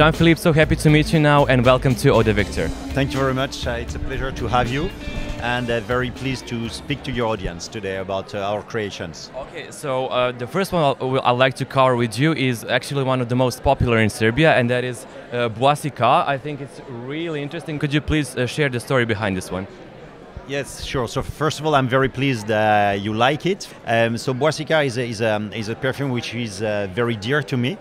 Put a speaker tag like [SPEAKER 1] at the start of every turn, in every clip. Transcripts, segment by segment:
[SPEAKER 1] Jean-Philippe, so happy to meet you now and welcome to Ode Victor.
[SPEAKER 2] Thank you very much. It's a pleasure to have you and very pleased to speak to your audience today about our creations.
[SPEAKER 1] Okay, so the first one I'd like to cover with you is actually one of the most popular in Serbia, and that is Bois. I think it's really interesting. Could you please share the story behind this one?
[SPEAKER 2] Yes, sure. So first of all, I'm very pleased you like it. So Bois is a perfume which is very dear to me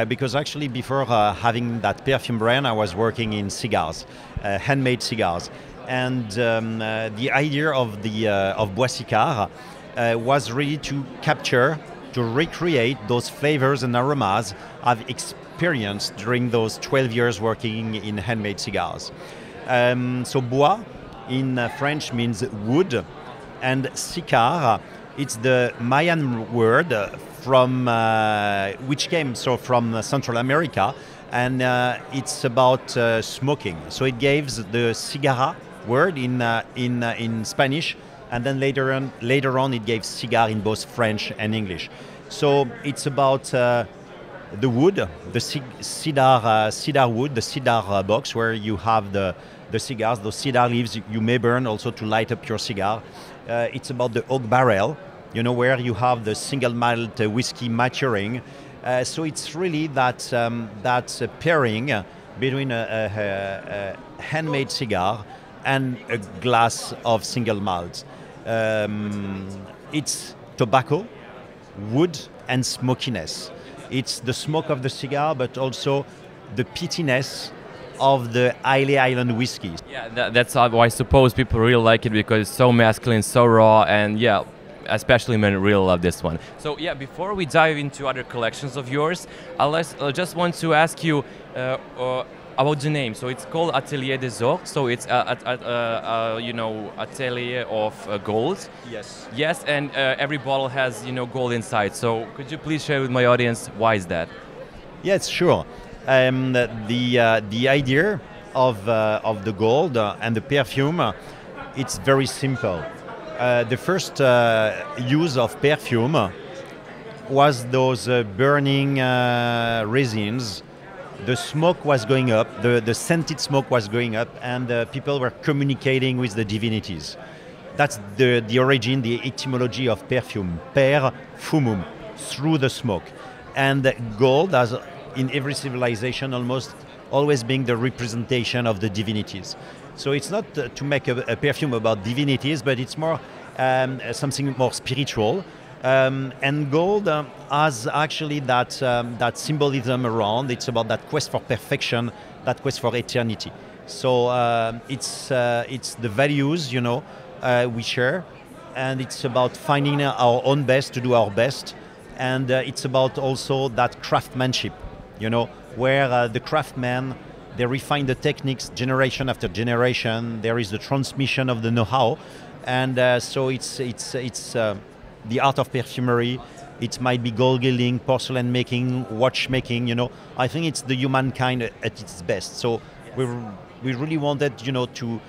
[SPEAKER 2] because actually before having that perfume brand, I was working in cigars, handmade cigars, and the idea of Bois was really to capture, to recreate those flavors and aromas I've experienced during those 12 years working in handmade cigars. So Bois in French means wood, and Sikar, it's the Mayan word from which came from Central America, and it's about smoking. So it gives the cigarra word in Spanish, and then later on it gave cigar in both French and English. So it's about the wood, the cedar wood, the cedar box where you have the cigars, those cedar leaves you may burn also to light up your cigar. It's about the oak barrel, you know, where you have the single malt whiskey maturing. So it's really that pairing between a handmade cigar and a glass of single malt. It's tobacco, wood, and smokiness. It's the smoke of the cigar, but also the peatiness of the Islay Island whiskey.
[SPEAKER 1] Yeah, that's how I suppose people really like it because it's so masculine, so raw, and yeah, especially men really love this one. So yeah, before we dive into other collections of yours, I just want to ask you about the name. So it's called Atelier des Ors, so it's you know, atelier of gold.
[SPEAKER 2] Yes.
[SPEAKER 1] Yes, and every bottle has, you know, gold inside. So could you please share with my audience why is that?
[SPEAKER 2] Yes, sure. The idea of the gold and the perfume, it's very simple. The first use of perfume was those burning resins. The smoke was going up, the scented smoke was going up, and people were communicating with the divinities. That's the origin, the etymology of perfume, per fumum, through the smoke. And gold has in every civilization almost always being the representation of the divinities. So it's not to make a perfume about divinities, but it's more something more spiritual. And gold has actually that symbolism around. It's about that quest for perfection, that quest for eternity. So it's the values, you know, we share, and it's about finding our own best to do our best, and it's about also that craftsmanship, you know, where the craftsmen, they refine the techniques generation after generation. There is the transmission of the know-how, and so it's the art of perfumery. It might be gold gilding, porcelain making, watchmaking. You know, I think it's the humankind at its best. So we really wanted, you know, to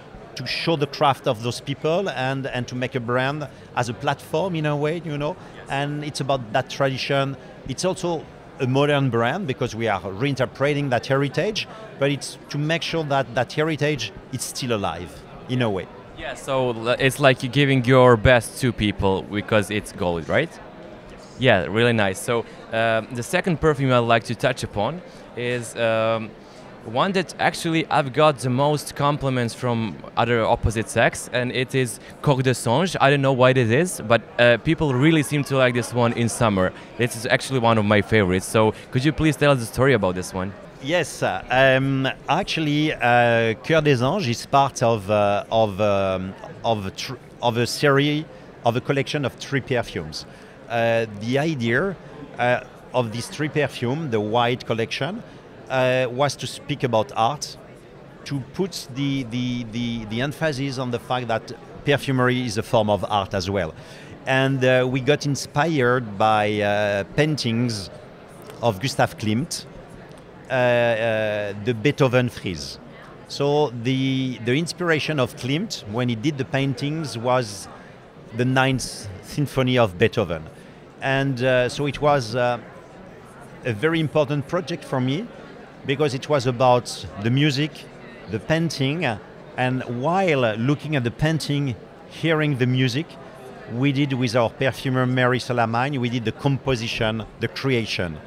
[SPEAKER 2] show the craft of those people and to make a brand as a platform in a way, you know. And it's about that tradition. It's also a modern brand because we are reinterpreting that heritage, but it's to make sure that that heritage is still alive in a way.
[SPEAKER 1] Yeah, so it's like you're giving your best to people because it's gold, right? Yes. Yeah, really nice. So the second perfume I'd like to touch upon is one that actually I've got the most compliments from other opposite sex, and it is Coq de Songe. I don't know why it is, but people really seem to like this one in summer. This is actually one of my favorites. So could you please tell us the story about this one?
[SPEAKER 2] Yes, actually, Coeur des Anges is part of a series, of a collection of 3 perfumes. The idea of these 3 perfumes, the white collection, was to speak about art, to put the emphasis on the fact that perfumery is a form of art as well. And we got inspired by paintings of Gustav Klimt, the Beethoven frieze. So the inspiration of Klimt when he did the paintings was the 9th Symphony of Beethoven. And so it was a very important project for me because it was about the music, the painting, and while looking at the painting, hearing the music, we did with our perfumer Mary Salamine, we did the composition, the creation.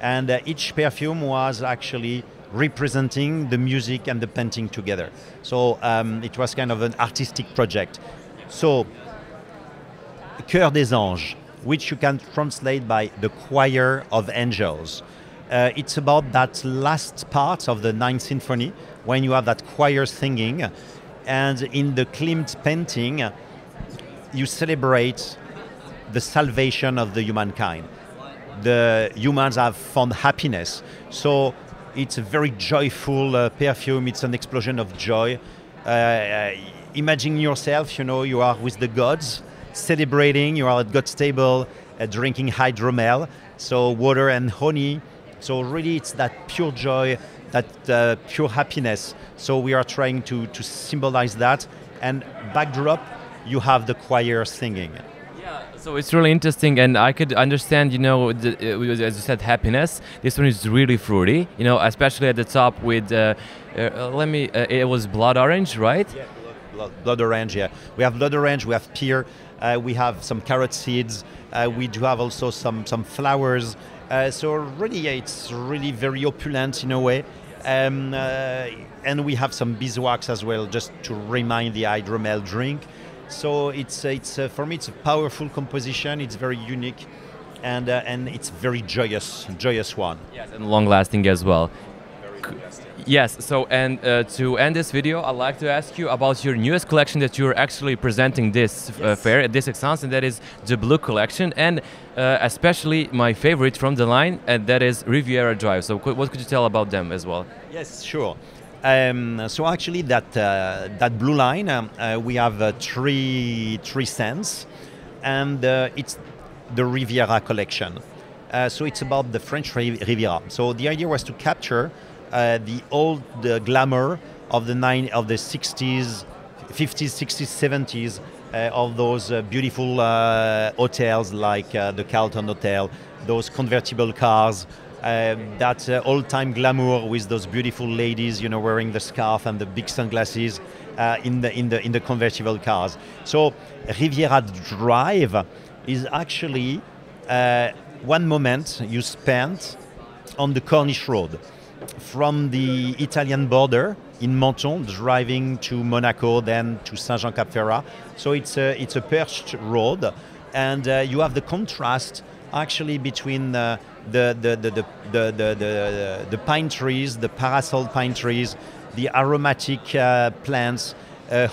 [SPEAKER 2] And each perfume was actually representing the music and the painting together. So it was kind of an artistic project. So, Chœur des Anges, which you can translate by the choir of angels. It's about that last part of the Ninth Symphony, when you have that choir singing, and in the Klimt painting, you celebrate the salvation of the humankind. The humans have found happiness. So it's a very joyful perfume. It's an explosion of joy. Imagine yourself, you are with the gods, celebrating, you are at God's table, drinking hydromel, so water and honey. So really it's that pure joy, that pure happiness. So we are trying to symbolize that. And backdrop, you have the choir singing.
[SPEAKER 1] So it's really interesting, and I could understand, as you said, happiness. This one is really fruity, especially at the top with, it was blood orange, right?
[SPEAKER 2] Yeah, blood orange, yeah. We have blood orange, we have pear, we have some carrot seeds, we do have also some flowers. So really, yeah, it's really very opulent in a way. And we have some beeswax as well, just to remind the hydromel drink. So it's for me it's a powerful composition. It's very unique, and it's very joyous one.
[SPEAKER 1] Yes, and long lasting as well. Yes. So and to end this video, I'd like to ask you about your newest collection that you're actually presenting this fair at this Esxence, and that is the Blue collection, and especially my favorite from the line, and that is Riviera Drive. So what could you tell about them as well?
[SPEAKER 2] Yes, sure. So actually, that blue line, we have three scents, and it's the Riviera Collection. So it's about the French Riviera. So the idea was to capture the old glamour of the 60s, 50s, 60s, 70s, of those beautiful hotels like the Carlton Hotel, those convertible cars. That old-time glamour with those beautiful ladies, wearing the scarf and the big sunglasses in the convertible cars. So Riviera Drive is actually one moment you spent on the Corniche Road from the Italian border in Menton, driving to Monaco, then to Saint-Jean-Cap-Ferrat. So it's a perched road, and you have the contrast actually between the pine trees, the parasol pine trees, the aromatic plants, a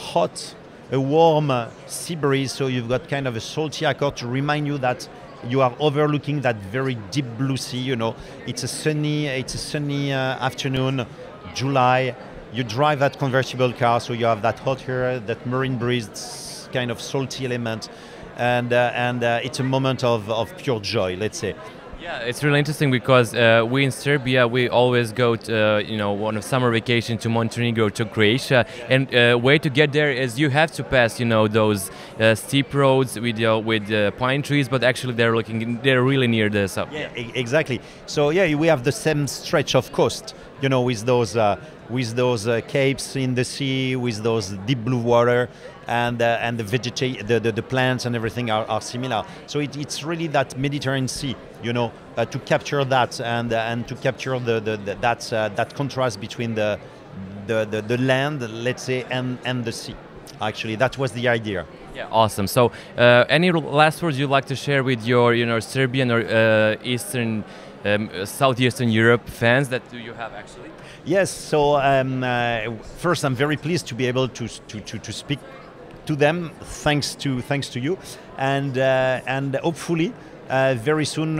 [SPEAKER 2] warm sea breeze. So you've got kind of a salty accord to remind you that you are overlooking that very deep blue sea. It's a sunny afternoon, July. You drive that convertible car, so you have that hot air, that marine breeze, kind of salty element, and it's a moment of pure joy, let's say.
[SPEAKER 1] Yeah, it's really interesting because we in Serbia, we always go to, on a summer vacation to Montenegro, to Croatia, and way to get there is you have to pass, those steep roads with pine trees, but actually they're really near the sub.
[SPEAKER 2] Yeah, exactly. So yeah, we have the same stretch of coast, with those capes in the sea, with those deep blue water, and the plants and everything are similar. So it's really that Mediterranean Sea, to capture that and to capture that contrast between the land, let's say, and the sea. Actually, that was the idea.
[SPEAKER 1] Yeah, awesome. So, any last words you'd like to share with your, Serbian or Eastern, Southeastern Europe fans that do you have actually?
[SPEAKER 2] Yes. So first, I'm very pleased to be able to speak to them, thanks to you, and hopefully very soon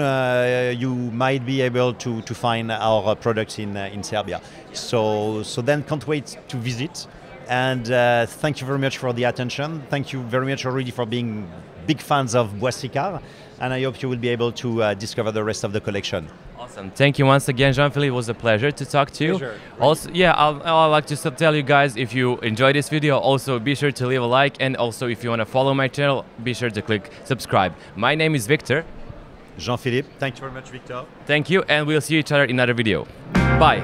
[SPEAKER 2] you might be able to find our products in Serbia. So then can't wait to visit. And thank you very much for the attention. Thank you very much already for being big fans of Bois Sikar, and I hope you will be able to discover the rest of the collection.
[SPEAKER 1] Awesome. Thank you once again, Jean-Philippe. It was a pleasure to talk to you.
[SPEAKER 2] Pleasure.
[SPEAKER 1] Also, yeah, I'd like to tell you guys, if you enjoyed this video, also be sure to leave a like, and also if you want to follow my channel, be sure to click subscribe. My name is Victor.
[SPEAKER 2] Jean-Philippe. Thank you very much, Victor.
[SPEAKER 1] Thank you, and we'll see each other in another video. Bye.